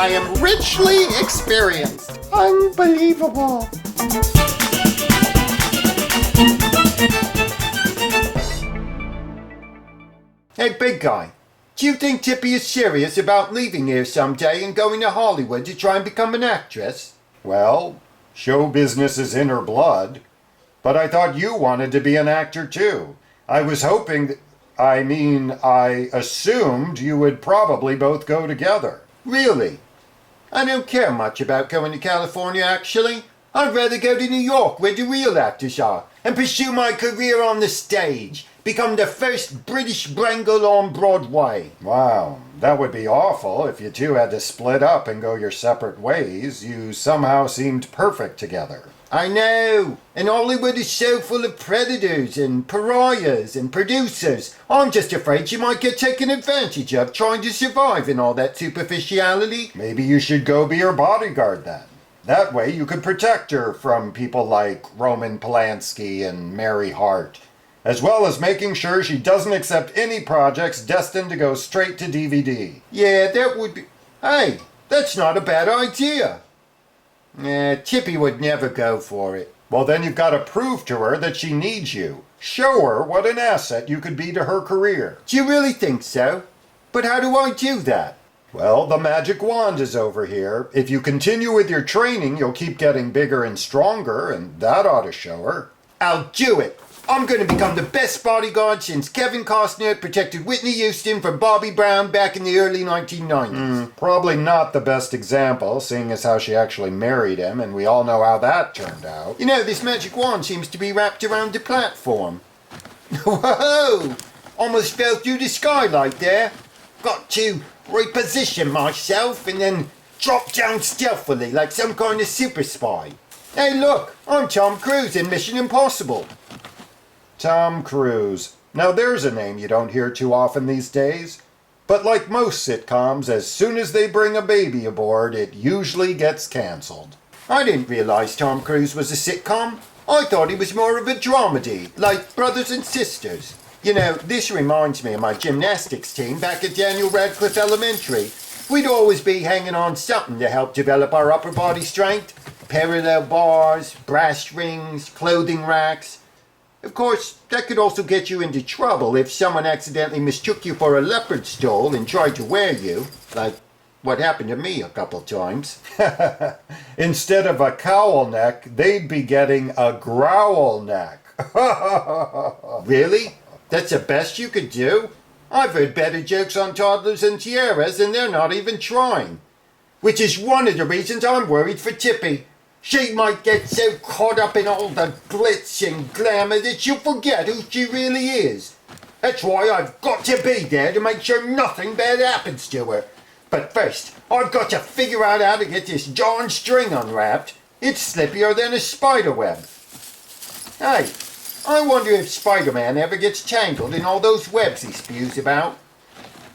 I am richly experienced. Unbelievable. Hey, big guy. Do you think Tipi is serious about leaving here someday and going to Hollywood to try and become an actress? Well, show business is in her blood. But I thought you wanted to be an actor too. I was hoping I assumed you would probably both go together. Really? I don't care much about going to California, actually. I'd rather go to New York, where the real actors are, and pursue my career on the stage. Become the first British Bengal on Broadway. Wow, that would be awful if you two had to split up and go your separate ways. You somehow seemed perfect together. I know, and Hollywood is so full of predators and pariahs and producers. I'm just afraid she might get taken advantage of trying to survive in all that superficiality. Maybe you should go be her bodyguard then. That way you could protect her from people like Roman Polanski and Mary Hart, as well as making sure she doesn't accept any projects destined to go straight to DVD. Yeah, that would be... Hey, that's not a bad idea. Tipi would never go for it. Well, then you've got to prove to her that she needs you. Show her what an asset you could be to her career. Do you really think so? But how do I do that? Well, the magic wand is over here. If you continue with your training, you'll keep getting bigger and stronger, and that ought to show her. I'll do it. I'm going to become the best bodyguard since Kevin Costner protected Whitney Houston from Bobby Brown back in the early 1990s. Probably not the best example, seeing as how she actually married him, and we all know how that turned out. You know, this magic wand seems to be wrapped around the platform. Whoa! Almost fell through the skylight there. Got to reposition myself and then drop down stealthily like some kind of super spy. Hey, look! I'm Tom Cruise in Mission Impossible. Tom Cruise. Now there's a name you don't hear too often these days. But like most sitcoms, as soon as they bring a baby aboard, it usually gets cancelled. I didn't realize Tom Cruise was a sitcom. I thought he was more of a dramedy, like Brothers and Sisters. You know, this reminds me of my gymnastics team back at Daniel Radcliffe Elementary. We'd always be hanging on something to help develop our upper body strength. Parallel bars, brass rings, clothing racks. Of course, that could also get you into trouble if someone accidentally mistook you for a leopard stole and tried to wear you, like what happened to me a couple times. Instead of a cowl neck, they'd be getting a growl neck. Really? That's the best you could do? I've heard better jokes on toddlers and tiaras and they're not even trying. Which is one of the reasons I'm worried for Tipi. She might get so caught up in all the glitz and glamour that she'll forget who she really is. That's why I've got to be there to make sure nothing bad happens to her. But first, I've got to figure out how to get this darn string unwrapped. It's slippier than a spider web. Hey, I wonder if Spider-Man ever gets tangled in all those webs he spews about.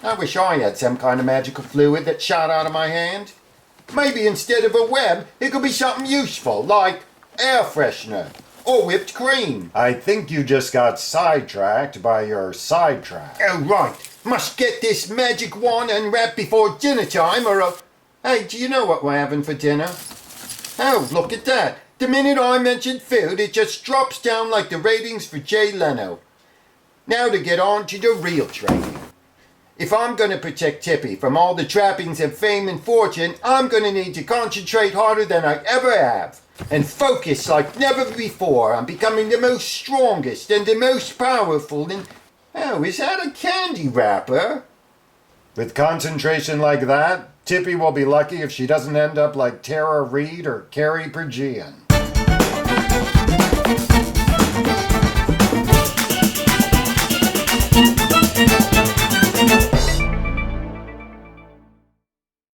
I wish I had some kind of magical fluid that shot out of my hand. Maybe instead of a web, it could be something useful, like air freshener or whipped cream. I think you just got sidetracked by your sidetrack. Oh, right. Must get this magic wand unwrapped before dinner time or Hey, do you know what we're having for dinner? Oh, look at that. The minute I mention food, it just drops down like the ratings for Jay Leno. Now to get on to the real training. If I'm going to protect Tipi from all the trappings of fame and fortune, I'm going to need to concentrate harder than I ever have. And focus like never before on becoming the most strongest and the most powerful and... Oh, is that a candy wrapper? With concentration like that, Tipi will be lucky if she doesn't end up like Tara Reid or Carrie Prejean.